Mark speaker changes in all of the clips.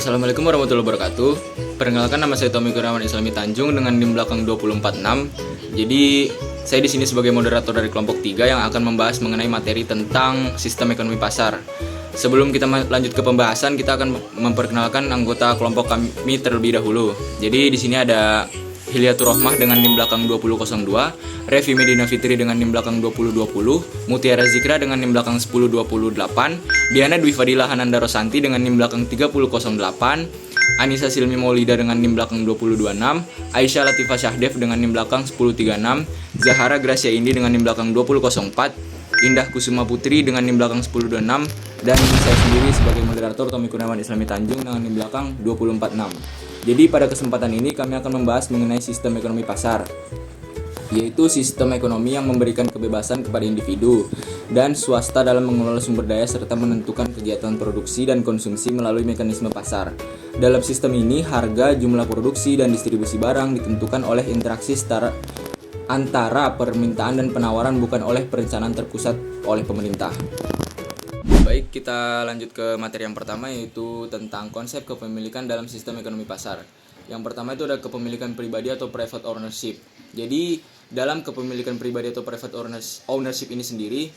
Speaker 1: Assalamualaikum warahmatullahi wabarakatuh. Perkenalkan, nama saya Tommy Kurniawan Islami Tanjung dengan NIM belakang 246. Jadi, saya di sini sebagai moderator dari kelompok 3 yang akan membahas mengenai materi tentang sistem ekonomi pasar. Sebelum kita lanjut ke pembahasan, kita akan memperkenalkan anggota kelompok kami terlebih dahulu. Jadi, di sini ada Hilyatur Rohmah dengan NIM belakang 2002, Revi Medina Fitri dengan NIM belakang 2020, Mutiara Zikra dengan NIM belakang 1028, Diana Dwi Fadilah Hananda Rosanti dengan NIM belakang 3008, Anissa Silmi Maulida dengan NIM belakang 2026, Aisyah Latifah Syahdev dengan NIM belakang 1036, Zahara Gracia Indi dengan NIM belakang 2004, Indah Kusuma Putri dengan NIM belakang 1026, dan saya sendiri sebagai moderator Tommy Kurniawan Islami Tanjung dengan NIM belakang 2046. Jadi pada kesempatan ini kami akan membahas mengenai sistem ekonomi pasar, yaitu sistem ekonomi yang memberikan kebebasan kepada individu dan swasta dalam mengelola sumber daya serta menentukan kegiatan produksi dan konsumsi melalui mekanisme pasar. Dalam sistem ini, harga, jumlah produksi, dan distribusi barang ditentukan oleh interaksi antara permintaan dan penawaran, bukan oleh perencanaan terpusat oleh pemerintah. Baik, kita lanjut ke materi yang pertama, yaitu tentang konsep kepemilikan dalam sistem ekonomi pasar. Yang pertama itu ada kepemilikan pribadi atau private ownership. Jadi, dalam kepemilikan pribadi atau private ownership ini sendiri,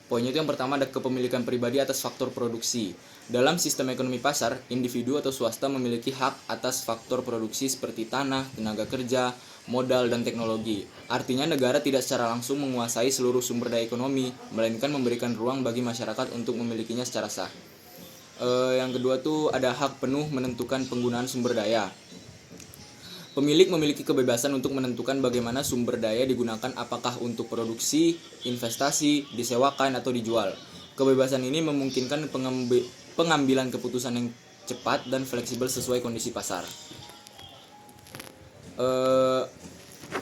Speaker 1: poinnya itu yang pertama ada kepemilikan pribadi atas faktor produksi. Dalam sistem ekonomi pasar, individu atau swasta memiliki hak atas faktor produksi seperti tanah, tenaga kerja, modal, dan teknologi. Artinya negara tidak secara langsung menguasai seluruh sumber daya ekonomi, melainkan memberikan ruang bagi masyarakat untuk memilikinya secara sah. Yang kedua tuh ada hak penuh menentukan penggunaan sumber daya. Pemilik memiliki kebebasan untuk menentukan bagaimana sumber daya digunakan, apakah untuk produksi, investasi, disewakan, atau dijual. Kebebasan ini memungkinkan pengambilan keputusan yang cepat dan fleksibel sesuai kondisi pasar.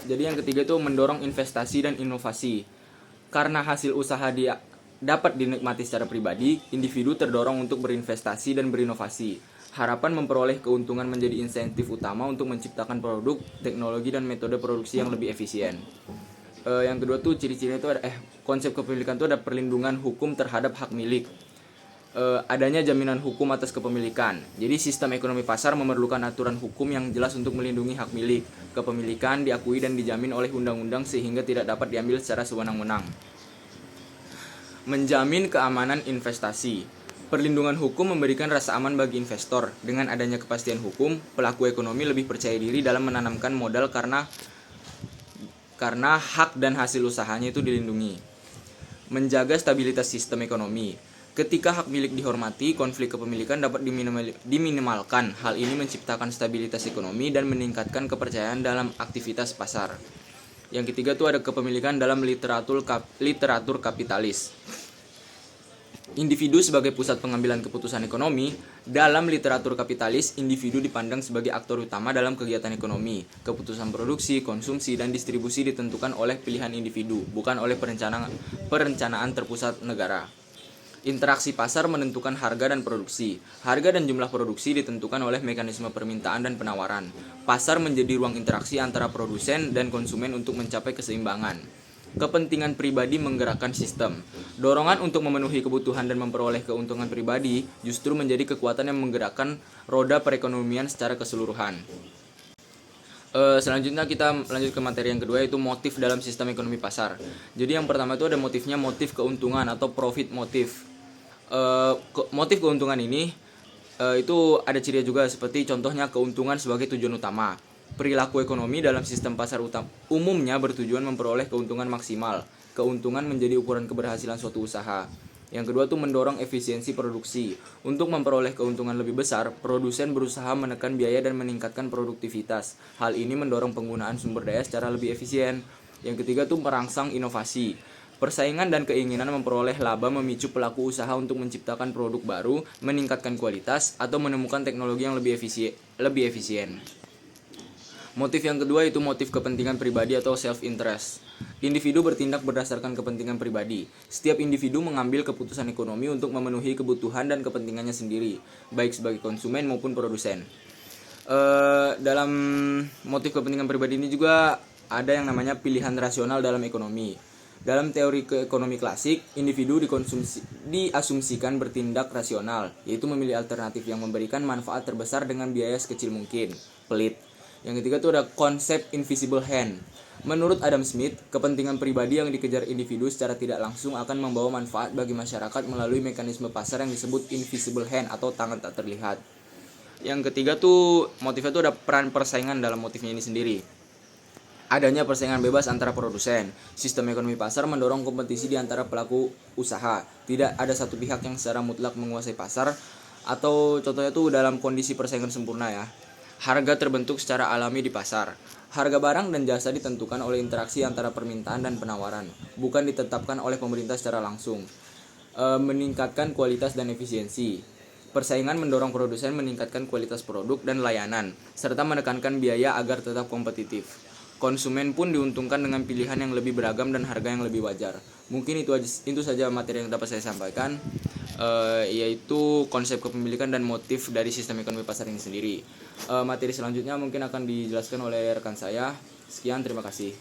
Speaker 1: Jadi yang ketiga itu mendorong investasi dan inovasi. Karena hasil usaha dapat dinikmati secara pribadi, individu terdorong untuk berinvestasi dan berinovasi. Harapan memperoleh keuntungan menjadi insentif utama untuk menciptakan produk, teknologi, dan metode produksi yang lebih efisien. Yang kedua tuh ciri-cirinya itu ada konsep kepemilikan itu ada perlindungan hukum terhadap hak milik. Adanya jaminan hukum atas kepemilikan. Jadi sistem ekonomi pasar memerlukan aturan hukum yang jelas untuk melindungi hak milik. Kepemilikan diakui dan dijamin oleh undang-undang sehingga tidak dapat diambil secara sewenang-wenang. Menjamin keamanan investasi. Perlindungan hukum memberikan rasa aman bagi investor. Dengan adanya kepastian hukum, pelaku ekonomi lebih percaya diri dalam menanamkan modal karena hak dan hasil usahanya itu dilindungi. Menjaga stabilitas sistem ekonomi. Ketika hak milik dihormati, konflik kepemilikan dapat diminimalkan. Hal ini menciptakan stabilitas ekonomi dan meningkatkan kepercayaan dalam aktivitas pasar. Yang ketiga itu ada kepemilikan dalam literatur kapitalis. Individu sebagai pusat pengambilan keputusan ekonomi. Dalam literatur kapitalis, individu dipandang sebagai aktor utama dalam kegiatan ekonomi. Keputusan produksi, konsumsi, dan distribusi ditentukan oleh pilihan individu, bukan oleh perencanaan terpusat negara. Interaksi pasar menentukan harga dan produksi. Harga dan jumlah produksi ditentukan oleh mekanisme permintaan dan penawaran. Pasar menjadi ruang interaksi antara produsen dan konsumen untuk mencapai keseimbangan. Kepentingan pribadi menggerakkan sistem. Dorongan untuk memenuhi kebutuhan dan memperoleh keuntungan pribadi justru menjadi kekuatan yang menggerakkan roda perekonomian secara keseluruhan. Selanjutnya kita lanjut ke materi yang kedua, yaitu motif dalam sistem ekonomi pasar. Jadi yang pertama itu ada motifnya motif keuntungan atau profit motif. Motif keuntungan ini itu ada ciri juga seperti contohnya keuntungan sebagai tujuan utama. Perilaku ekonomi dalam sistem pasar umumnya bertujuan memperoleh keuntungan maksimal. Keuntungan menjadi ukuran keberhasilan suatu usaha. Yang kedua tuh mendorong efisiensi produksi. Untuk memperoleh keuntungan lebih besar, produsen berusaha menekan biaya dan meningkatkan produktivitas. Hal ini mendorong penggunaan sumber daya secara lebih efisien. Yang ketiga tuh merangsang inovasi. Persaingan dan keinginan memperoleh laba memicu pelaku usaha untuk menciptakan produk baru, meningkatkan kualitas, atau menemukan teknologi yang lebih efisien. Motif yang kedua itu motif kepentingan pribadi atau self-interest. Individu bertindak berdasarkan kepentingan pribadi. Setiap individu mengambil keputusan ekonomi untuk memenuhi kebutuhan dan kepentingannya sendiri, baik sebagai konsumen maupun produsen. Dalam motif kepentingan pribadi ini juga ada yang namanya pilihan rasional dalam ekonomi. Dalam teori ekonomi klasik, individu diasumsikan bertindak rasional, yaitu memilih alternatif yang memberikan manfaat terbesar dengan biaya sekecil mungkin, pelit. Yang ketiga itu ada konsep invisible hand. Menurut Adam Smith, kepentingan pribadi yang dikejar individu secara tidak langsung akan membawa manfaat bagi masyarakat melalui mekanisme pasar yang disebut invisible hand atau tangan tak terlihat. Yang ketiga tuh motifnya tuh ada peran persaingan dalam motifnya ini sendiri. Adanya persaingan bebas antara produsen. Sistem ekonomi pasar mendorong kompetisi di antara pelaku usaha. Tidak ada satu pihak yang secara mutlak menguasai pasar, atau contohnya tuh dalam kondisi persaingan sempurna ya. Harga terbentuk secara alami di pasar. Harga barang dan jasa ditentukan oleh interaksi antara permintaan dan penawaran, bukan ditetapkan oleh pemerintah secara langsung. Meningkatkan kualitas dan efisiensi. Persaingan mendorong produsen meningkatkan kualitas produk dan layanan, serta menekankan biaya agar tetap kompetitif. Konsumen pun diuntungkan dengan pilihan yang lebih beragam dan harga yang lebih wajar. Mungkin itu saja materi yang dapat saya sampaikan, yaitu konsep kepemilikan dan motif dari sistem ekonomi pasar ini sendiri. Materi selanjutnya mungkin akan dijelaskan oleh rekan saya. Sekian, terima kasih.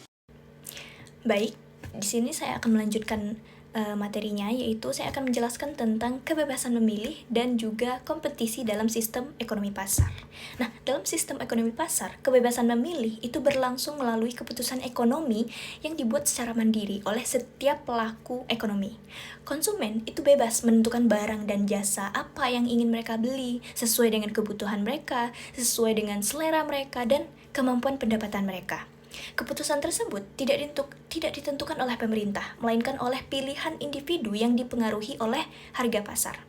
Speaker 2: Baik, di sini saya akan melanjutkan materinya, yaitu saya akan menjelaskan tentang kebebasan memilih dan juga kompetisi dalam sistem ekonomi pasar. Nah, dalam sistem ekonomi pasar, kebebasan memilih itu berlangsung melalui keputusan ekonomi yang dibuat secara mandiri oleh setiap pelaku ekonomi. Konsumen itu bebas menentukan barang dan jasa apa yang ingin mereka beli, sesuai dengan kebutuhan mereka, sesuai dengan selera mereka, dan kemampuan pendapatan mereka. Keputusan tersebut tidak ditentukan oleh pemerintah, melainkan oleh pilihan individu yang dipengaruhi oleh harga pasar.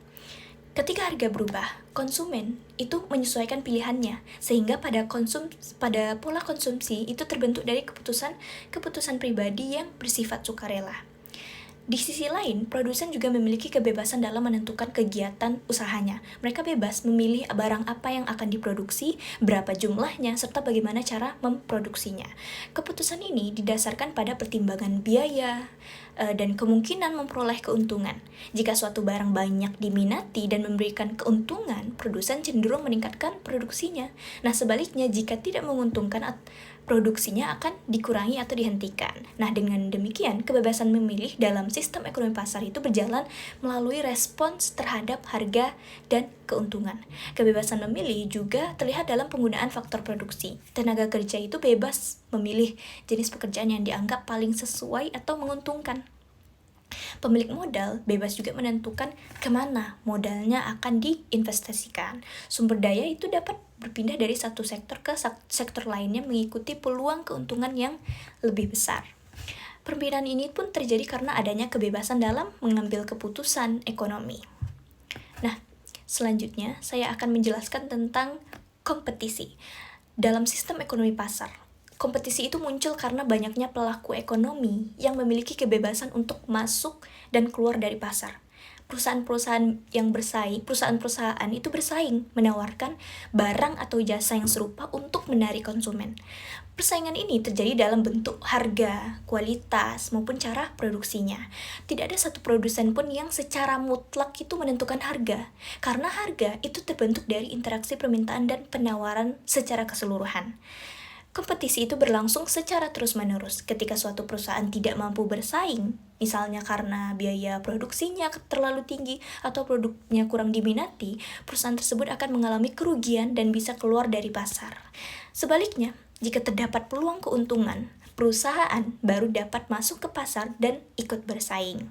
Speaker 2: Ketika harga berubah, konsumen itu menyesuaikan pilihannya, sehingga pada pola konsumsi itu terbentuk dari keputusan pribadi yang bersifat sukarela. Di sisi lain, produsen juga memiliki kebebasan dalam menentukan kegiatan usahanya. Mereka bebas memilih barang apa yang akan diproduksi, berapa jumlahnya, serta bagaimana cara memproduksinya. Keputusan ini didasarkan pada pertimbangan biaya dan kemungkinan memperoleh keuntungan. Jika suatu barang banyak diminati dan memberikan keuntungan, produsen cenderung meningkatkan produksinya. Nah, sebaliknya jika tidak menguntungkan, produksinya akan dikurangi atau dihentikan. Nah, dengan demikian, kebebasan memilih dalam sistem ekonomi pasar itu berjalan melalui respons terhadap harga dan keuntungan. Kebebasan memilih juga terlihat dalam penggunaan faktor produksi. Tenaga kerja itu bebas memilih jenis pekerjaan yang dianggap paling sesuai atau menguntungkan. Pemilik modal bebas juga menentukan kemana modalnya akan diinvestasikan. Sumber daya itu dapat berpindah dari satu sektor ke sektor lainnya mengikuti peluang keuntungan yang lebih besar. Perbedaan ini pun terjadi karena adanya kebebasan dalam mengambil keputusan ekonomi. Nah, selanjutnya saya akan menjelaskan tentang kompetisi. Dalam sistem ekonomi pasar, kompetisi itu muncul karena banyaknya pelaku ekonomi yang memiliki kebebasan untuk masuk dan keluar dari pasar. Perusahaan-perusahaan itu bersaing menawarkan barang atau jasa yang serupa untuk menarik konsumen. Persaingan ini terjadi dalam bentuk harga, kualitas, maupun cara produksinya. Tidak ada satu produsen pun yang secara mutlak itu menentukan harga, karena harga itu terbentuk dari interaksi permintaan dan penawaran secara keseluruhan. Kompetisi itu berlangsung secara terus-menerus. Ketika suatu perusahaan tidak mampu bersaing, misalnya karena biaya produksinya terlalu tinggi atau produknya kurang diminati, perusahaan tersebut akan mengalami kerugian dan bisa keluar dari pasar. Sebaliknya, jika terdapat peluang keuntungan, perusahaan baru dapat masuk ke pasar dan ikut bersaing.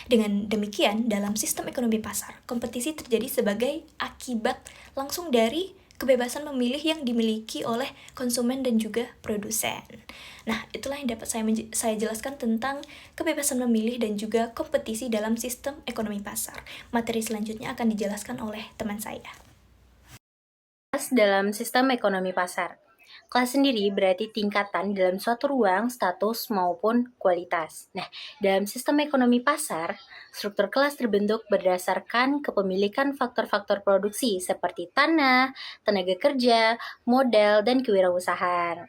Speaker 2: Dengan demikian, dalam sistem ekonomi pasar, kompetisi terjadi sebagai akibat langsung dari kebebasan memilih yang dimiliki oleh konsumen dan juga produsen. Nah, itulah yang dapat saya jelaskan tentang kebebasan memilih dan juga kompetisi dalam sistem ekonomi pasar. Materi selanjutnya akan dijelaskan oleh teman saya.
Speaker 3: Dalam sistem ekonomi pasar, kelas sendiri berarti tingkatan dalam suatu ruang, status, maupun kualitas. Nah, dalam sistem ekonomi pasar, struktur kelas terbentuk berdasarkan kepemilikan faktor-faktor produksi seperti tanah, tenaga kerja, modal, dan kewirausahaan.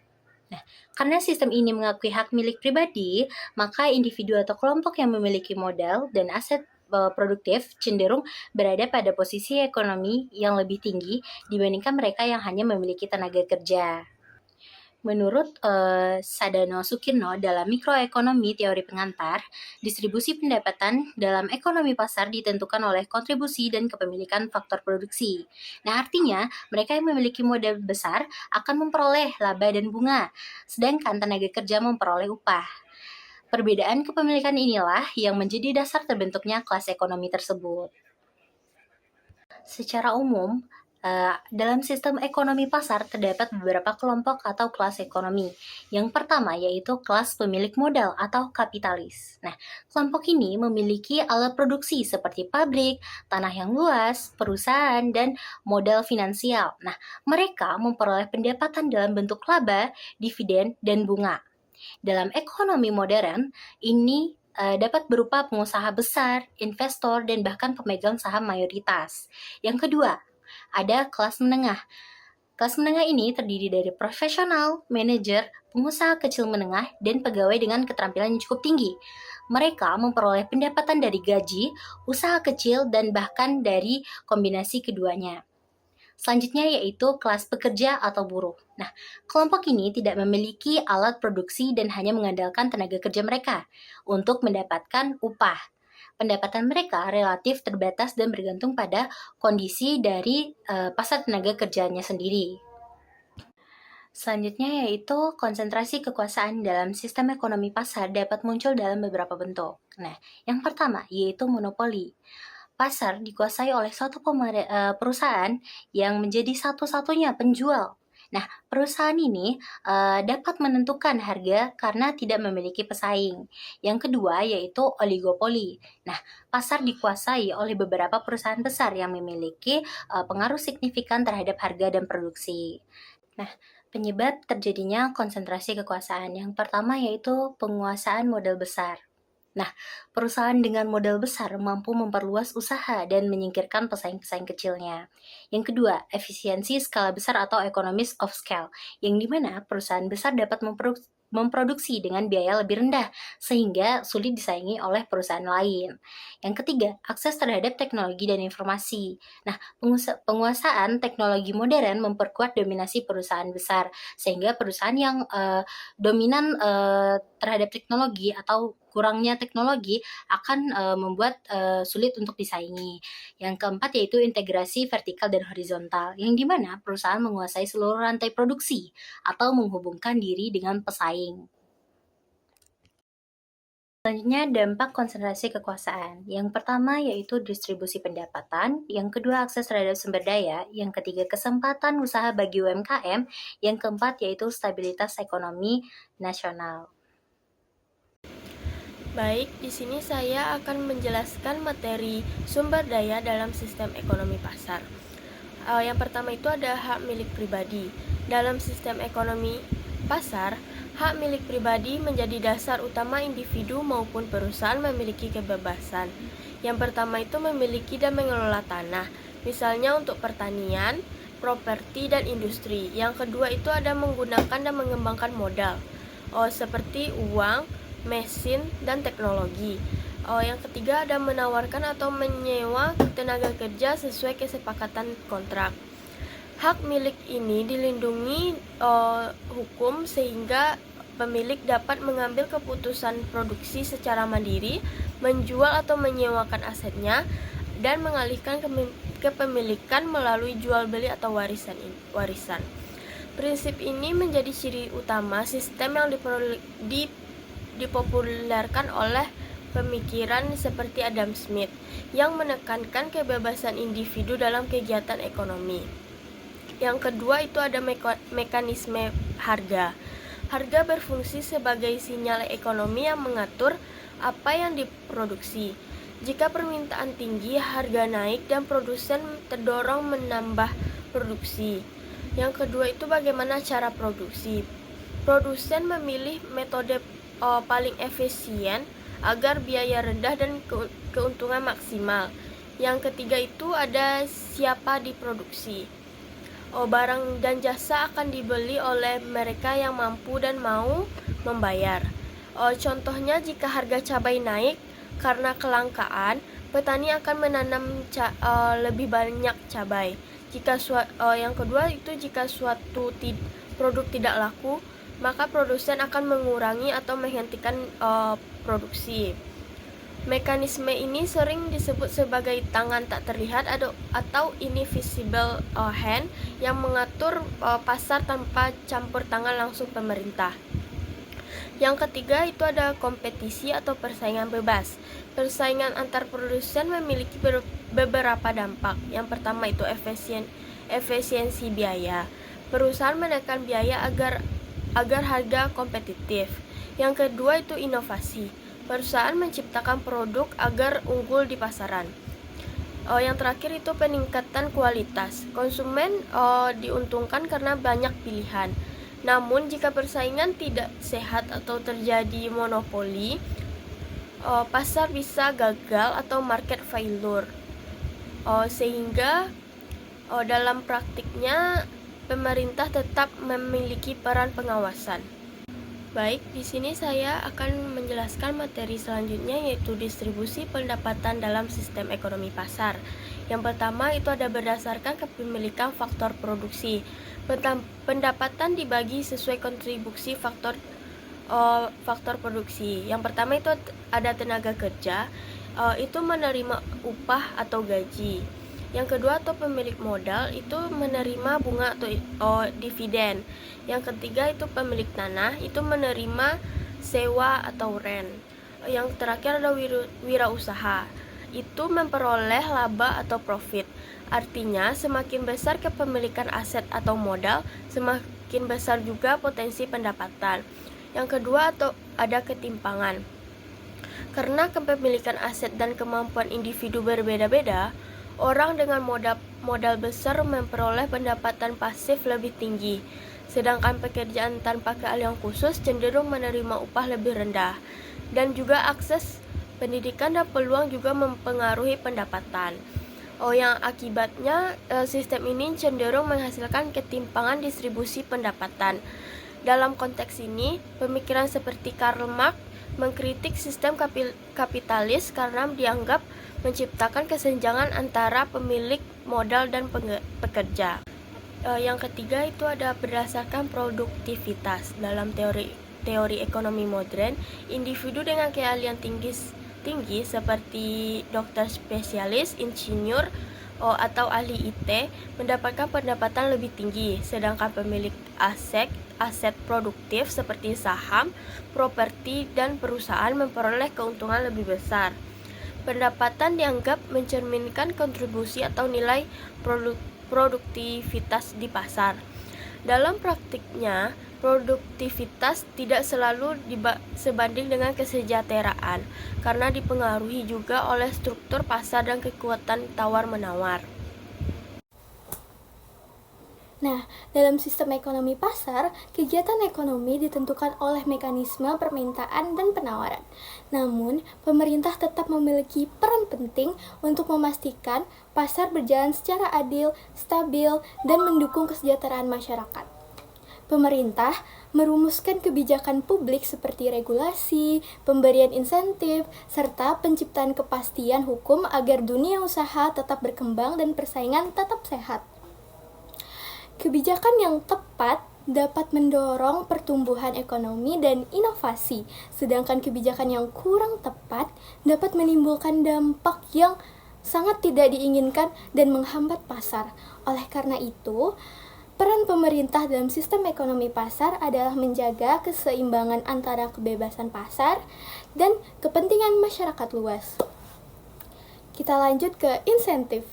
Speaker 3: Nah, karena sistem ini mengakui hak milik pribadi, maka individu atau kelompok yang memiliki modal dan aset produktif cenderung berada pada posisi ekonomi yang lebih tinggi dibandingkan mereka yang hanya memiliki tenaga kerja. Menurut Sadano Sukirno dalam mikroekonomi teori pengantar, distribusi pendapatan dalam ekonomi pasar ditentukan oleh kontribusi dan kepemilikan faktor produksi. Nah, artinya mereka yang memiliki modal besar akan memperoleh laba dan bunga, sedangkan tenaga kerja memperoleh upah. Perbedaan kepemilikan inilah yang menjadi dasar terbentuknya kelas ekonomi tersebut. Secara umum, dalam sistem ekonomi pasar terdapat beberapa kelompok atau kelas ekonomi. Yang pertama yaitu kelas pemilik modal atau kapitalis. Nah, kelompok ini memiliki alat produksi seperti pabrik, tanah yang luas, perusahaan, dan modal finansial. Nah, mereka memperoleh pendapatan dalam bentuk laba, dividen, dan bunga. Dalam ekonomi modern, ini dapat berupa pengusaha besar, investor, dan bahkan pemegang saham mayoritas. Yang kedua, ada kelas menengah. Kelas menengah ini terdiri dari profesional, manajer, pengusaha kecil menengah, dan pegawai dengan keterampilan yang cukup tinggi. Mereka memperoleh pendapatan dari gaji, usaha kecil, dan bahkan dari kombinasi keduanya. Selanjutnya yaitu kelas pekerja atau buruh. Nah, kelompok ini tidak memiliki alat produksi dan hanya mengandalkan tenaga kerja mereka untuk mendapatkan upah. Pendapatan mereka relatif terbatas dan bergantung pada kondisi dari pasar tenaga kerjanya sendiri. Selanjutnya yaitu konsentrasi kekuasaan dalam sistem ekonomi pasar dapat muncul dalam beberapa bentuk. Nah, yang pertama yaitu monopoli. Pasar dikuasai oleh suatu perusahaan yang menjadi satu-satunya penjual. Nah, perusahaan ini dapat menentukan harga karena tidak memiliki pesaing. Yang kedua yaitu oligopoli. Nah, pasar dikuasai oleh beberapa perusahaan besar yang memiliki pengaruh signifikan terhadap harga dan produksi. Nah, penyebab terjadinya konsentrasi kekuasaan yang pertama yaitu penguasaan modal besar. Nah, perusahaan dengan modal besar mampu memperluas usaha dan menyingkirkan pesaing-pesaing kecilnya. Yang kedua, efisiensi skala besar atau economies of scale, yang dimana perusahaan besar dapat memproduksi dengan biaya lebih rendah, sehingga sulit disaingi oleh perusahaan lain. Yang ketiga, akses terhadap teknologi dan informasi. Nah, penguasaan teknologi modern memperkuat dominasi perusahaan besar, sehingga perusahaan yang dominan terhadap teknologi atau kurangnya teknologi akan membuat sulit untuk disaingi. Yang keempat yaitu integrasi vertikal dan horizontal, yang dimana perusahaan menguasai seluruh rantai produksi atau menghubungkan diri dengan pesaing. Selanjutnya, dampak konsentrasi kekuasaan. Yang pertama yaitu distribusi pendapatan, yang kedua akses terhadap sumber daya, yang ketiga kesempatan usaha bagi UMKM, yang keempat yaitu stabilitas ekonomi nasional.
Speaker 4: Baik, di sini saya akan menjelaskan materi sumber daya dalam sistem ekonomi pasar. Yang pertama itu ada hak milik pribadi. Dalam sistem ekonomi pasar, hak milik pribadi menjadi dasar utama individu maupun perusahaan memiliki kebebasan. Yang pertama itu memiliki dan mengelola tanah, misalnya untuk pertanian, properti, dan industri. Yang kedua itu ada menggunakan dan mengembangkan modal, seperti uang, mesin, dan teknologi. Yang ketiga ada menawarkan atau menyewa tenaga kerja sesuai kesepakatan kontrak. Hak milik ini dilindungi hukum sehingga pemilik dapat mengambil keputusan produksi secara mandiri, menjual atau menyewakan asetnya, dan mengalihkan kepemilikan melalui jual beli atau warisan. Prinsip ini menjadi ciri utama sistem yang dipopulerkan oleh pemikiran seperti Adam Smith yang menekankan kebebasan individu dalam kegiatan ekonomi. Yang kedua itu ada mekanisme harga. Harga berfungsi sebagai sinyal ekonomi yang mengatur apa yang diproduksi. Jika permintaan tinggi, harga naik dan produsen terdorong menambah produksi. Yang kedua itu bagaimana cara produksi. Produsen memilih metode paling efisien agar biaya rendah dan keuntungan maksimal. Yang ketiga itu ada siapa diproduksi. Barang dan jasa akan dibeli oleh mereka yang mampu dan mau membayar. Contohnya jika harga cabai naik karena kelangkaan, petani akan menanam lebih banyak cabai. Yang kedua itu jika suatu produk tidak laku, maka produsen akan mengurangi atau menghentikan produksi. Mekanisme ini sering disebut sebagai tangan tak terlihat atau invisible hand yang mengatur pasar tanpa campur tangan langsung pemerintah. Yang ketiga itu ada kompetisi atau persaingan bebas. Persaingan antar produsen memiliki beberapa dampak. Yang pertama itu efisiensi biaya. Perusahaan menekan biaya agar harga kompetitif. Yang kedua itu inovasi. Perusahaan menciptakan produk agar unggul di pasaran. Yang terakhir itu peningkatan kualitas. Konsumen diuntungkan karena banyak pilihan. Namun jika persaingan tidak sehat atau terjadi monopoli, pasar bisa gagal atau market failure. Sehingga dalam praktiknya pemerintah tetap memiliki peran pengawasan. Baik, di sini saya akan menjelaskan materi selanjutnya yaitu distribusi pendapatan dalam sistem ekonomi pasar. Yang pertama itu ada berdasarkan kepemilikan faktor produksi. Pendapatan dibagi sesuai kontribusi faktor produksi. Yang pertama itu ada tenaga kerja, itu menerima upah atau gaji. Yang kedua atau pemilik modal itu menerima bunga atau dividen. Yang ketiga itu pemilik tanah itu menerima sewa atau rent. Yang terakhir ada wirausaha, itu memperoleh laba atau profit. Artinya semakin besar kepemilikan aset atau modal, semakin besar juga potensi pendapatan. Yang kedua atau ada ketimpangan. Karena kepemilikan aset dan kemampuan individu berbeda-beda, orang dengan modal besar memperoleh pendapatan pasif lebih tinggi, sedangkan pekerjaan tanpa keahlian khusus cenderung menerima upah lebih rendah. Dan juga akses pendidikan dan peluang juga mempengaruhi pendapatan. Yang akibatnya sistem ini cenderung menghasilkan ketimpangan distribusi pendapatan. Dalam konteks ini, pemikiran seperti Karl Marx mengkritik sistem kapitalis karena dianggap menciptakan kesenjangan antara pemilik modal dan pekerja. Yang ketiga itu ada berdasarkan produktivitas. Dalam teori ekonomi modern, individu dengan keahlian tinggi seperti dokter spesialis, insinyur, atau ahli IT mendapatkan pendapatan lebih tinggi, sedangkan pemilik aset produktif seperti saham, properti, dan perusahaan memperoleh keuntungan lebih besar. Pendapatan dianggap mencerminkan kontribusi atau nilai produktivitas di pasar. Dalam praktiknya, produktivitas tidak selalu sebanding dengan kesejahteraan, karena dipengaruhi juga oleh struktur pasar dan kekuatan tawar-menawar.
Speaker 2: Nah, dalam sistem ekonomi pasar, kegiatan ekonomi ditentukan oleh mekanisme permintaan dan penawaran. Namun, pemerintah tetap memiliki peran penting untuk memastikan pasar berjalan secara adil, stabil, dan mendukung kesejahteraan masyarakat. Pemerintah merumuskan kebijakan publik seperti regulasi, pemberian insentif, serta penciptaan kepastian hukum agar dunia usaha tetap berkembang dan persaingan tetap sehat. Kebijakan yang tepat dapat mendorong pertumbuhan ekonomi dan inovasi, sedangkan kebijakan yang kurang tepat dapat menimbulkan dampak yang sangat tidak diinginkan dan menghambat pasar. Oleh karena itu, peran pemerintah dalam sistem ekonomi pasar adalah menjaga keseimbangan antara kebebasan pasar dan kepentingan masyarakat luas. Kita lanjut ke insentif.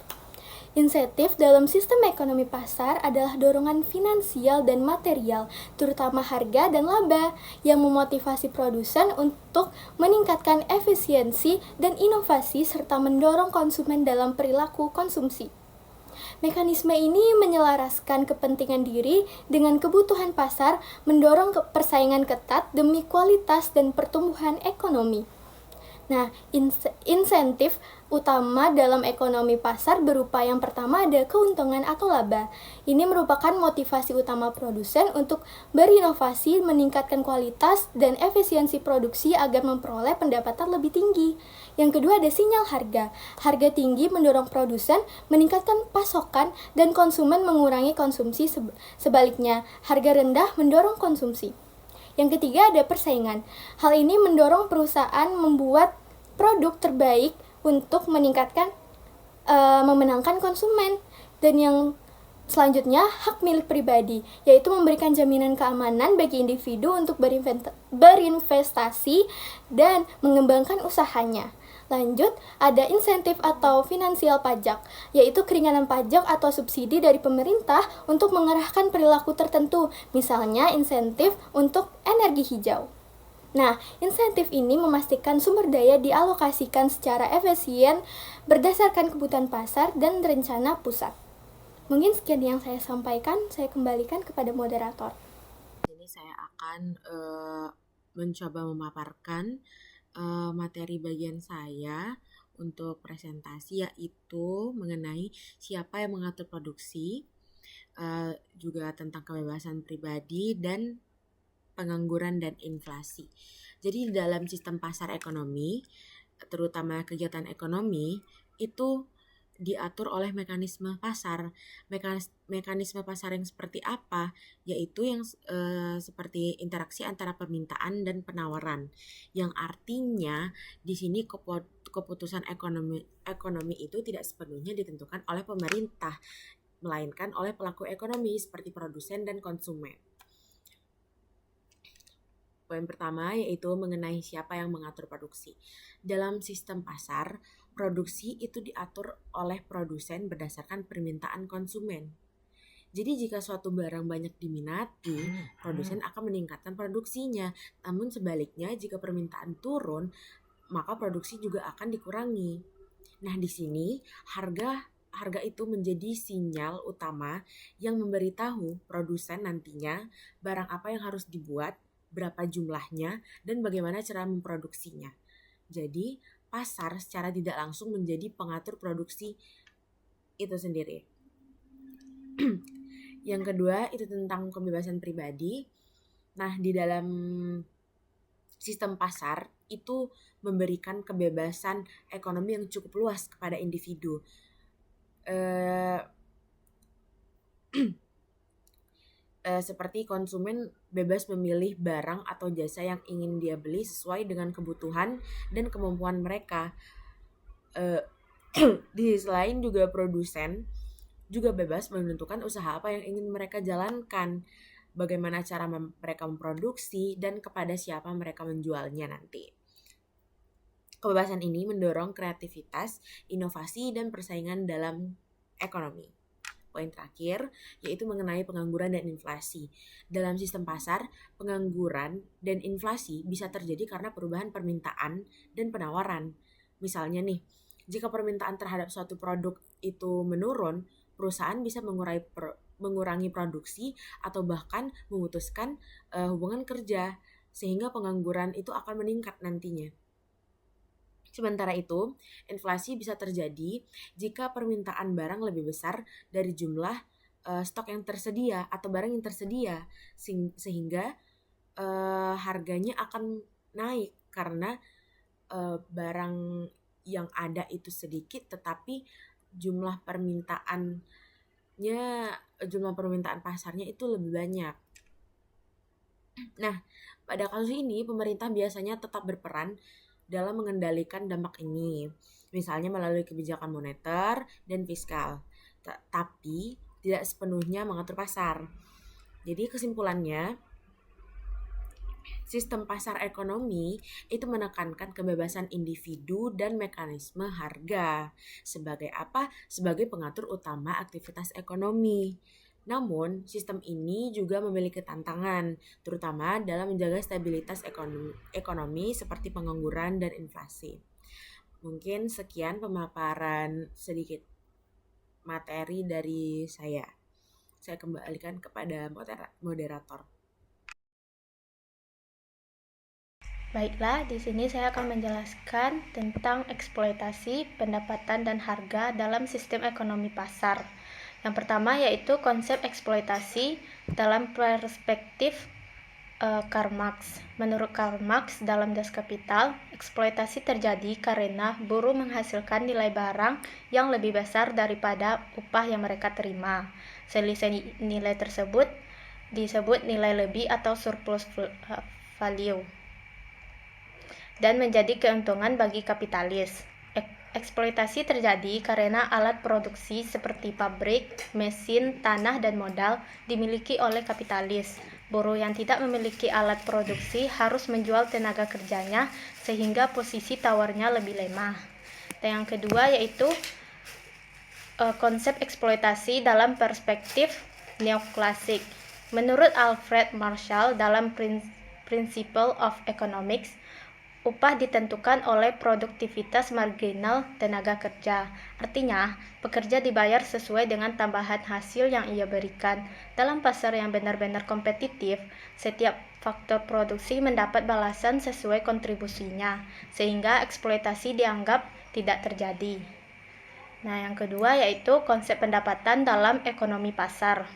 Speaker 2: Insentif dalam sistem ekonomi pasar adalah dorongan finansial dan material, terutama harga dan laba, yang memotivasi produsen untuk meningkatkan efisiensi dan inovasi serta mendorong konsumen dalam perilaku konsumsi. Mekanisme ini menyelaraskan kepentingan diri dengan kebutuhan pasar, mendorong persaingan ketat demi kualitas dan pertumbuhan ekonomi.
Speaker 5: Nah, insentif utama dalam ekonomi pasar berupa yang pertama ada keuntungan atau laba. Ini merupakan motivasi utama produsen untuk berinovasi, meningkatkan kualitas dan efisiensi produksi agar memperoleh pendapatan lebih tinggi. Yang kedua ada sinyal harga. Harga tinggi mendorong produsen meningkatkan pasokan dan konsumen mengurangi konsumsi. Sebaliknya, harga rendah mendorong konsumsi. Yang ketiga ada persaingan. Hal ini mendorong perusahaan membuat produk terbaik untuk memenangkan konsumen. Dan yang selanjutnya hak milik pribadi, yaitu memberikan jaminan keamanan bagi individu untuk berinvestasi dan mengembangkan usahanya. Lanjut, ada insentif atau finansial pajak, yaitu keringanan pajak atau subsidi dari pemerintah untuk mengarahkan perilaku tertentu, misalnya insentif untuk energi hijau. Nah, insentif ini memastikan sumber daya dialokasikan secara efisien berdasarkan kebutuhan pasar dan rencana pusat. Mungkin sekian yang saya sampaikan, saya kembalikan kepada moderator.
Speaker 6: Ini saya akan mencoba memaparkan materi bagian saya untuk presentasi, yaitu mengenai siapa yang mengatur produksi, juga tentang kebebasan pribadi dan pengangguran dan inflasi. Jadi dalam sistem pasar ekonomi, terutama kegiatan ekonomi, itu diatur oleh mekanisme pasar. Mekanisme pasar yang seperti apa? Yaitu yang seperti interaksi antara permintaan dan penawaran. Yang artinya di sini keputusan ekonomi itu tidak sepenuhnya ditentukan oleh pemerintah, melainkan oleh pelaku ekonomi seperti produsen dan konsumen. Poin pertama yaitu mengenai siapa yang mengatur produksi. Dalam sistem pasar, produksi itu diatur oleh produsen berdasarkan permintaan konsumen. Jadi jika suatu barang banyak diminati, produsen akan meningkatkan produksinya. Namun sebaliknya, jika permintaan turun, maka produksi juga akan dikurangi. Nah, di sini harga itu menjadi sinyal utama yang memberitahu produsen nantinya barang apa yang harus dibuat, berapa jumlahnya, dan bagaimana cara memproduksinya. Jadi, pasar secara tidak langsung menjadi pengatur produksi itu sendiri. Yang kedua, itu tentang kebebasan pribadi. Nah, di dalam sistem pasar itu memberikan kebebasan ekonomi yang cukup luas kepada individu. Seperti konsumen bebas memilih barang atau jasa yang ingin dia beli sesuai dengan kebutuhan dan kemampuan mereka. Di sisi lain juga produsen juga bebas menentukan usaha apa yang ingin mereka jalankan, bagaimana cara mereka memproduksi, dan kepada siapa mereka menjualnya nanti. Kebebasan ini mendorong kreativitas, inovasi, dan persaingan dalam ekonomi. Poin terakhir, yaitu mengenai pengangguran dan inflasi. Dalam sistem pasar, pengangguran dan inflasi bisa terjadi karena perubahan permintaan dan penawaran. Misalnya nih, jika permintaan terhadap suatu produk itu menurun, perusahaan bisa mengurangi produksi atau bahkan memutuskan hubungan kerja, sehingga pengangguran itu akan meningkat nantinya. Sementara itu, inflasi bisa terjadi jika permintaan barang lebih besar dari jumlah stok yang tersedia atau barang yang tersedia, sehingga harganya akan naik karena barang yang ada itu sedikit, tetapi jumlah permintaan pasarnya itu lebih banyak. Nah, pada kasus ini pemerintah biasanya tetap berperan dalam mengendalikan dampak ini, misalnya melalui kebijakan moneter dan fiskal, tapi tidak sepenuhnya mengatur pasar. Jadi kesimpulannya, sistem pasar ekonomi itu menekankan kebebasan individu dan mekanisme harga. Sebagai apa? Sebagai pengatur utama aktivitas ekonomi. Namun, sistem ini juga memiliki tantangan, terutama dalam menjaga stabilitas ekonomi seperti pengangguran dan inflasi. Mungkin sekian pemaparan sedikit materi dari saya. Saya kembalikan kepada moderator.
Speaker 5: Baiklah, di sini saya akan menjelaskan tentang eksploitasi, pendapatan, dan harga dalam sistem ekonomi pasar. Yang pertama yaitu konsep eksploitasi dalam perspektif Karl Marx. Menurut Karl Marx, dalam Das Kapital, eksploitasi terjadi karena buruh menghasilkan nilai barang yang lebih besar daripada upah yang mereka terima. Selisih nilai tersebut disebut nilai lebih atau surplus value, dan menjadi keuntungan bagi kapitalis. Eksploitasi terjadi karena alat produksi seperti pabrik, mesin, tanah, dan modal dimiliki oleh kapitalis. Buruh yang tidak memiliki alat produksi harus menjual tenaga kerjanya sehingga posisi tawarnya lebih lemah. Dan yang kedua yaitu konsep eksploitasi dalam perspektif neoklasik. Menurut Alfred Marshall dalam Principle of Economics, upah ditentukan oleh produktivitas marginal tenaga kerja. Artinya, pekerja dibayar sesuai dengan tambahan hasil yang ia berikan. Dalam pasar yang benar-benar kompetitif, setiap faktor produksi mendapat balasan sesuai kontribusinya, sehingga eksploitasi dianggap tidak terjadi. Nah, yang kedua yaitu konsep pendapatan dalam ekonomi pasar.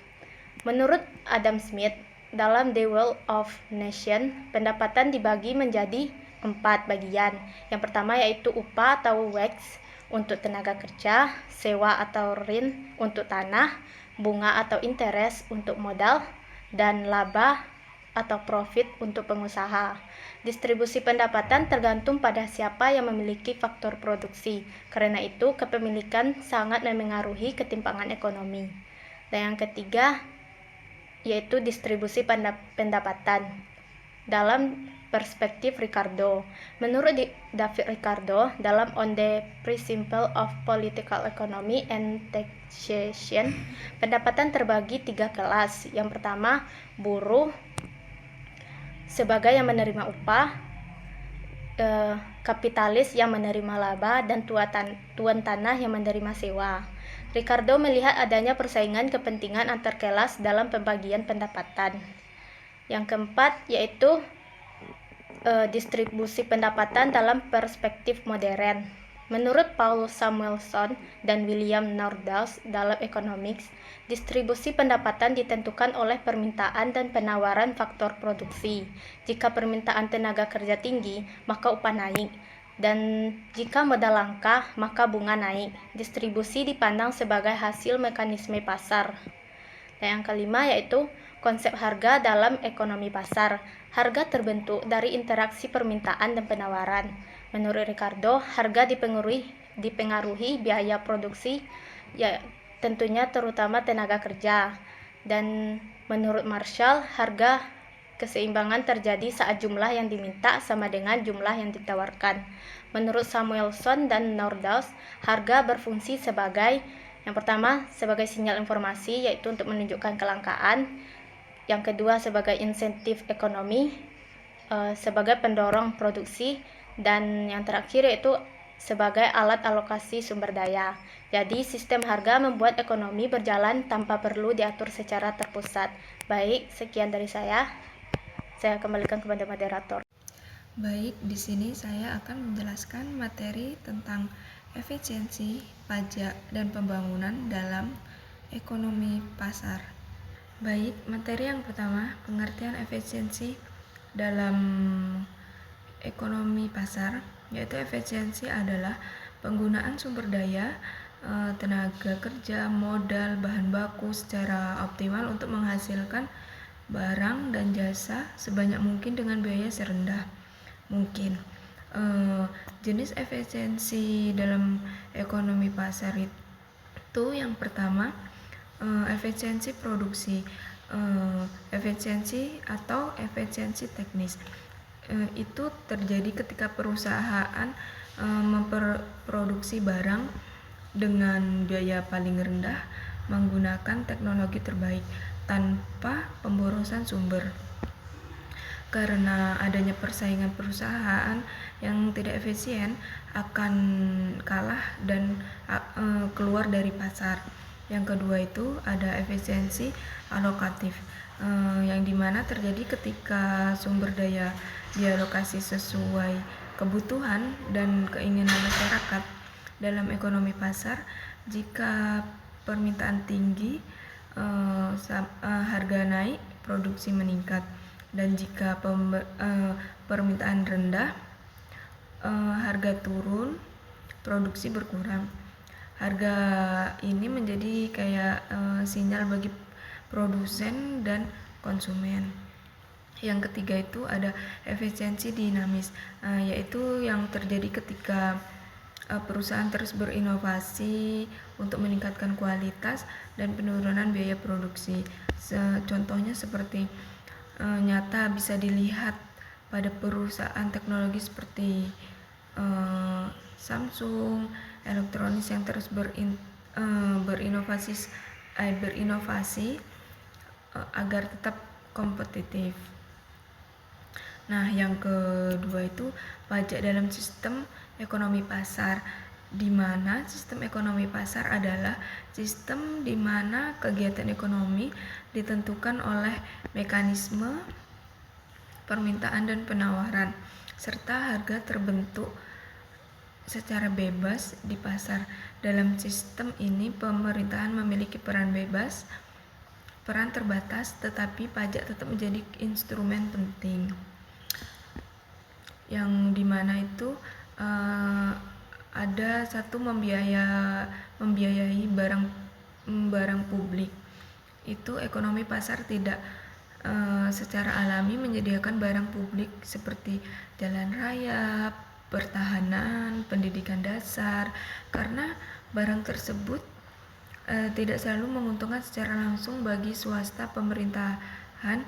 Speaker 5: Menurut Adam Smith, dalam The Wealth of Nations, pendapatan dibagi menjadi 4 bagian. Yang pertama yaitu upah atau wage untuk tenaga kerja, sewa atau rent untuk tanah, bunga atau interest untuk modal, dan laba atau profit untuk pengusaha. Distribusi pendapatan tergantung pada siapa yang memiliki faktor produksi. Karena itu, kepemilikan sangat memengaruhi ketimpangan ekonomi. Dan yang ketiga yaitu distribusi pendapatan dalam perspektif Ricardo. Menurut David Ricardo, dalam On the Principle of Political Economy and Taxation, pendapatan terbagi 3 kelas. Yang pertama, buruh sebagai yang menerima upah, kapitalis yang menerima laba, dan tuan tanah yang menerima sewa. Ricardo melihat adanya persaingan kepentingan antar kelas dalam pembagian pendapatan. Yang keempat yaitu distribusi pendapatan dalam perspektif modern. Menurut Paul Samuelson dan William Nordhaus dalam Economics, distribusi pendapatan ditentukan oleh permintaan dan penawaran faktor produksi. Jika permintaan tenaga kerja tinggi, maka upah naik. Dan jika modal langka, maka bunga naik. Distribusi dipandang sebagai hasil mekanisme pasar. Dan yang kelima yaitu konsep harga dalam ekonomi pasar. Harga terbentuk dari interaksi permintaan dan penawaran. Menurut Ricardo, harga dipengaruhi biaya produksi, ya tentunya terutama tenaga kerja. Dan menurut Marshall, harga keseimbangan terjadi saat jumlah yang diminta sama dengan jumlah yang ditawarkan. Menurut Samuelson dan Nordhaus, harga berfungsi sebagai yang pertama sebagai sinyal informasi, yaitu untuk menunjukkan kelangkaan. Yang kedua sebagai insentif ekonomi, sebagai pendorong produksi. Dan yang terakhir yaitu sebagai alat alokasi sumber daya. Jadi sistem harga membuat ekonomi berjalan tanpa perlu diatur secara terpusat. Baik, sekian dari saya. Saya kembalikan kepada moderator.
Speaker 7: Baik, di sini saya akan menjelaskan materi tentang efisiensi, pajak, dan pembangunan dalam ekonomi pasar. Baik, materi yang pertama, pengertian efisiensi dalam ekonomi pasar, yaitu efisiensi adalah penggunaan sumber daya, tenaga kerja, modal, bahan baku secara optimal untuk menghasilkan barang dan jasa sebanyak mungkin dengan biaya serendah mungkin. Jenis efisiensi dalam ekonomi pasar itu yang pertama efisiensi produksi, efisiensi atau efisiensi teknis. Itu terjadi ketika perusahaan memproduksi barang dengan biaya paling rendah menggunakan teknologi terbaik tanpa pemborosan sumber. Karena adanya persaingan perusahaan yang tidak efisien akan kalah dan keluar dari pasar. Yang kedua itu ada efisiensi alokatif, yang dimana terjadi ketika sumber daya dialokasi sesuai kebutuhan dan keinginan masyarakat. Dalam ekonomi pasar, jika permintaan tinggi, harga naik, produksi meningkat, dan jika permintaan rendah, harga turun, produksi berkurang. Harga ini menjadi kayak sinyal bagi produsen dan konsumen. Yang ketiga itu ada efisiensi dinamis, yaitu yang terjadi ketika perusahaan terus berinovasi untuk meningkatkan kualitas dan penurunan biaya produksi. Contohnya seperti nyata bisa dilihat pada perusahaan teknologi seperti Samsung, elektronik yang terus berinovasi agar tetap kompetitif. Nah, yang kedua itu pajak dalam sistem ekonomi pasar, di mana sistem ekonomi pasar adalah sistem di mana kegiatan ekonomi ditentukan oleh mekanisme permintaan dan penawaran, serta harga terbentuk secara bebas di pasar. Dalam sistem ini, pemerintahan memiliki peran terbatas, tetapi pajak tetap menjadi instrumen penting, yang dimana itu ada satu membiayai barang publik. Itu ekonomi pasar tidak secara alami menyediakan barang publik seperti jalan raya, pertahanan, pendidikan dasar, karena barang tersebut tidak selalu menguntungkan secara langsung bagi swasta. Pemerintahan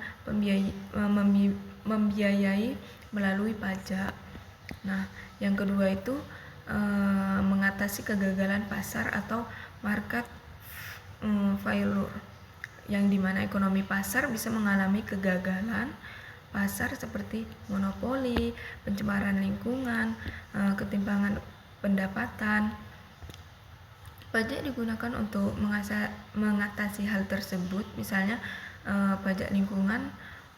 Speaker 7: membiayai melalui pajak. Nah, yang kedua itu mengatasi kegagalan pasar atau market failure, yang dimana ekonomi pasar bisa mengalami kegagalan pasar seperti monopoli, pencemaran lingkungan, ketimpangan pendapatan. Pajak digunakan untuk mengatasi hal tersebut, misalnya pajak lingkungan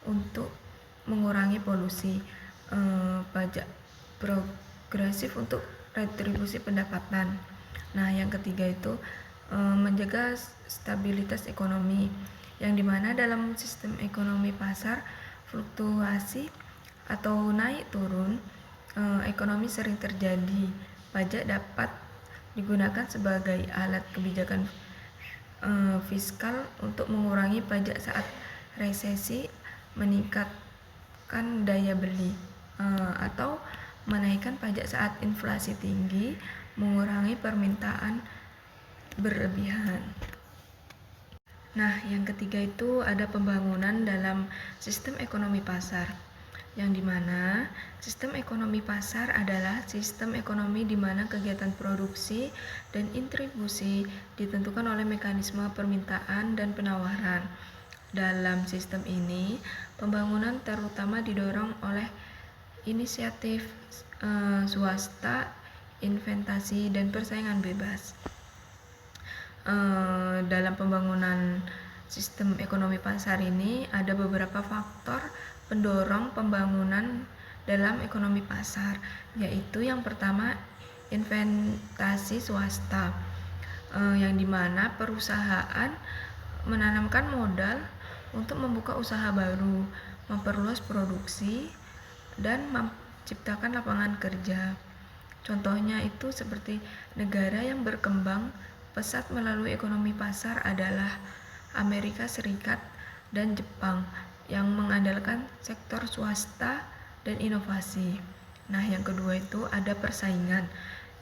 Speaker 7: untuk mengurangi polusi, pajak progresif untuk retribusi pendapatan. Nah, yang ketiga itu menjaga stabilitas ekonomi, yang dimana dalam sistem ekonomi pasar fluktuasi atau naik turun ekonomi sering terjadi. Pajak dapat digunakan sebagai alat kebijakan fiskal untuk mengurangi pajak saat resesi, meningkatkan daya beli, atau menaikkan pajak saat inflasi tinggi, mengurangi permintaan berlebihan. Nah, yang ketiga itu ada pembangunan dalam sistem ekonomi pasar, yang dimana sistem ekonomi pasar adalah sistem ekonomi di mana kegiatan produksi dan distribusi ditentukan oleh mekanisme permintaan dan penawaran. Dalam sistem ini, pembangunan terutama didorong oleh inisiatif swasta, investasi, dan persaingan bebas. Dalam pembangunan sistem ekonomi pasar ini ada beberapa faktor pendorong pembangunan dalam ekonomi pasar, yaitu yang pertama investasi swasta, yang dimana perusahaan menanamkan modal untuk membuka usaha baru, memperluas produksi, dan menciptakan lapangan kerja. Contohnya itu seperti negara yang berkembang pesat melalui ekonomi pasar adalah Amerika Serikat dan Jepang, yang mengandalkan sektor swasta dan inovasi. Nah, yang kedua itu ada persaingan,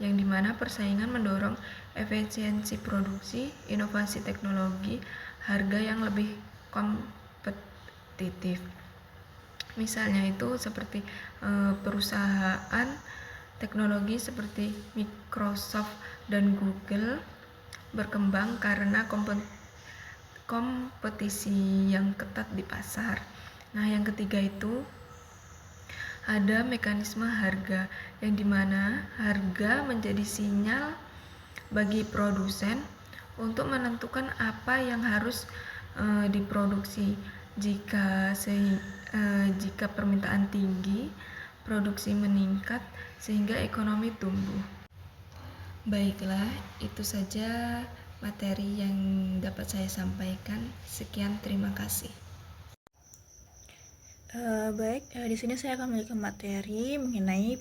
Speaker 7: yang dimana persaingan mendorong efisiensi produksi, inovasi teknologi, harga yang lebih kompetitif. Misalnya itu seperti perusahaan teknologi seperti Microsoft dan Google berkembang karena kompetisi yang ketat di pasar. Nah, yang ketiga itu ada mekanisme harga, yang dimana harga menjadi sinyal bagi produsen untuk menentukan apa yang harus diproduksi. jika permintaan tinggi, produksi meningkat sehingga ekonomi tumbuh. Baiklah, itu saja materi yang dapat saya sampaikan. Sekian, terima kasih.
Speaker 2: Di sini saya akan memberikan materi mengenai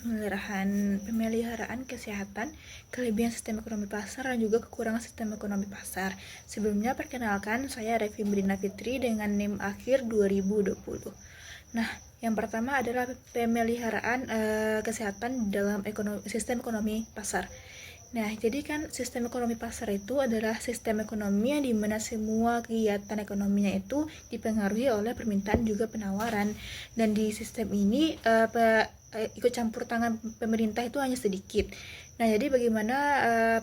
Speaker 2: pemeliharaan kesehatan, kelebihan sistem ekonomi pasar, dan juga kekurangan sistem ekonomi pasar. Sebelumnya, perkenalkan, saya Revi Medina Fitri dengan NIM akhir 2020. Nah, yang pertama adalah pemeliharaan kesehatan dalam sistem ekonomi pasar. Nah, jadi kan sistem ekonomi pasar itu adalah sistem ekonomi yang dimana semua kegiatan ekonominya itu dipengaruhi oleh permintaan juga penawaran. Dan di sistem ini ikut campur tangan pemerintah itu hanya sedikit. Nah, jadi bagaimana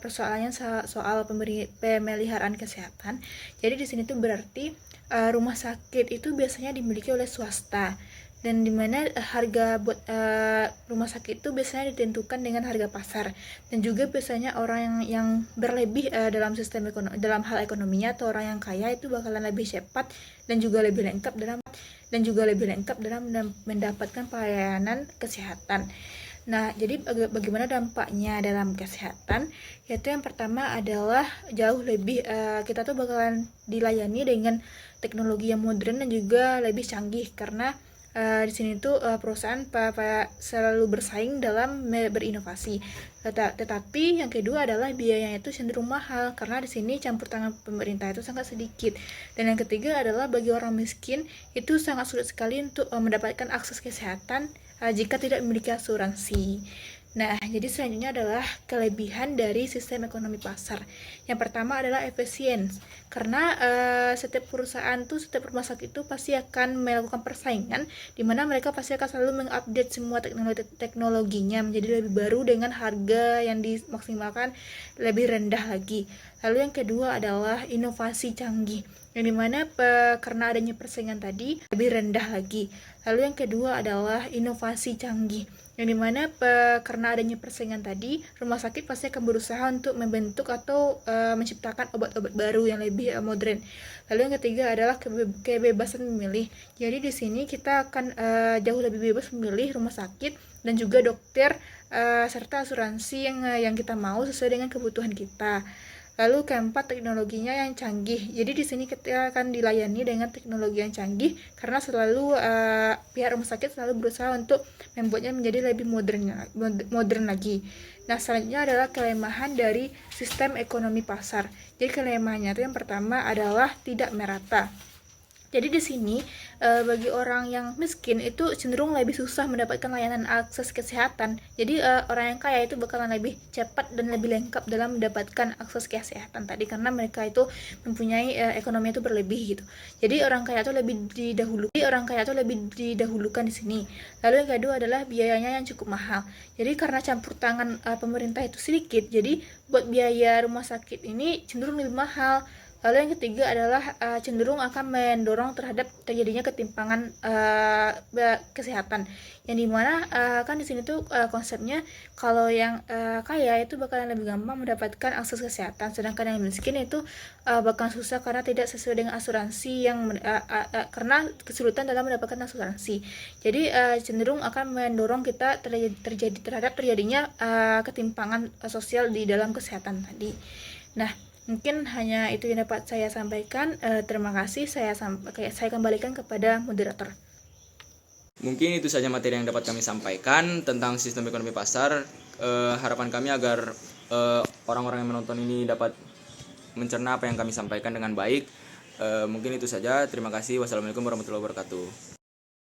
Speaker 2: persoalannya soal pemeliharaan kesehatan? Jadi di sini tuh berarti rumah sakit itu biasanya dimiliki oleh swasta. Dan dimana harga buat rumah sakit itu biasanya ditentukan dengan harga pasar, dan juga biasanya orang yang berlebih dalam hal ekonominya atau orang yang kaya itu bakalan lebih cepat dan juga lebih lengkap dalam mendapatkan pelayanan kesehatan. Nah, jadi bagaimana dampaknya dalam kesehatan? Yaitu yang pertama adalah jauh lebih kita tuh bakalan dilayani dengan teknologi yang modern dan juga lebih canggih, karena di sini tuh perusahaan selalu bersaing dalam berinovasi. Tetapi yang kedua adalah biayanya itu cenderung mahal, karena di sini campur tangan pemerintah itu sangat sedikit. Dan yang ketiga adalah bagi orang miskin itu sangat sulit sekali untuk mendapatkan akses kesehatan jika tidak memiliki asuransi. Nah, jadi selanjutnya adalah kelebihan dari sistem ekonomi pasar. Yang pertama adalah efisien, karena setiap rumah sakit itu pasti akan melakukan persaingan, di mana mereka pasti akan selalu mengupdate semua teknologinya menjadi lebih baru dengan harga yang dimaksimalkan lebih rendah lagi. Lalu yang kedua adalah inovasi canggih, yang dimana karena adanya persaingan tadi lebih rendah lagi. Lalu yang kedua adalah inovasi canggih, yang dimana karena adanya persaingan tadi, rumah sakit pasti akan berusaha untuk membentuk atau menciptakan obat-obat baru yang lebih modern. Lalu yang ketiga adalah kebebasan memilih. Jadi di sini kita akan jauh lebih bebas memilih rumah sakit dan juga dokter serta asuransi yang kita mau sesuai dengan kebutuhan kita. Lalu keempat, teknologinya yang canggih. Jadi di sini kita akan dilayani dengan teknologi yang canggih, karena selalu pihak rumah sakit selalu berusaha untuk membuatnya menjadi lebih modern lagi. Nah, selanjutnya adalah kelemahan dari sistem ekonomi pasar. Jadi kelemahannya itu yang pertama adalah tidak merata. Jadi di sini bagi orang yang miskin itu cenderung lebih susah mendapatkan layanan akses kesehatan. Jadi orang yang kaya itu bakalan lebih cepat dan lebih lengkap dalam mendapatkan akses kesehatan tadi, karena mereka itu mempunyai ekonomi itu berlebih gitu. Jadi orang kaya itu lebih didahulukan di sini. Lalu yang kedua adalah biayanya yang cukup mahal. Jadi karena campur tangan pemerintah itu sedikit, jadi buat biaya rumah sakit ini cenderung lebih mahal. Lalu yang ketiga adalah cenderung akan mendorong terhadap terjadinya ketimpangan kesehatan, yang dimana kan di sini tuh konsepnya kalau yang kaya itu bakalan lebih gampang mendapatkan akses kesehatan, sedangkan yang miskin itu bakalan susah karena tidak sesuai dengan asuransi karena kesulitan dalam mendapatkan asuransi. Jadi cenderung akan mendorong kita terjadinya ketimpangan sosial di dalam kesehatan tadi. Nah, mungkin hanya itu yang dapat saya sampaikan. Terima kasih. Saya kembalikan kepada moderator.
Speaker 1: Mungkin itu saja materi yang dapat kami sampaikan tentang sistem ekonomi pasar. Harapan kami agar orang-orang yang menonton ini dapat mencerna apa yang kami sampaikan dengan baik. Mungkin itu saja. Terima kasih. Wassalamualaikum warahmatullahi wabarakatuh.